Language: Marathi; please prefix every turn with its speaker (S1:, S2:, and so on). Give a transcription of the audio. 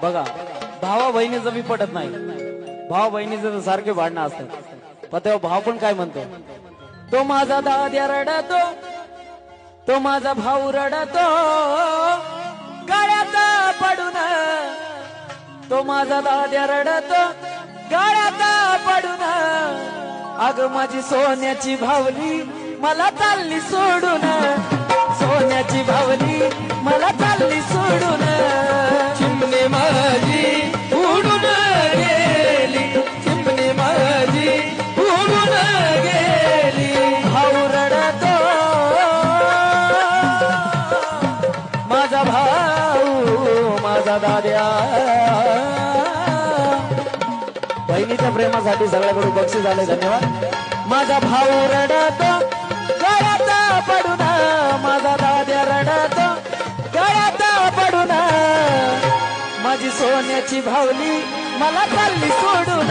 S1: बघा, भावा बहिणीचं बी पटत नाही. भावा बहिणीचं सारखे भांडणं असतात, पण तेव्हा भाव पण काय म्हणतो, तो माझा दाद्या रडतो, तो माझा भाऊ रडतो गळ्यात पडून, तो माझा दाद्या रडतो गळ्यात पडून. अग माझी सोन्याची भावली मला चालली सोडून, सोन्याची भावली मला चालली सोडून.
S2: चिमणे माझी उडून गेली, चिमणे माझी उडून गेली.
S1: भाऊ रडतो, माझा भाऊ माझा दाद्या. बहिणीच्या प्रेमासाठी सगळ्याकडून बक्षीस झाले, धन्यवाद. माझा भाऊ रडतो गळ्यात पडून, माझा दाद्या रडतो गळ्यात पडून. माझी सोन्याची भावली मला चालली सोडून.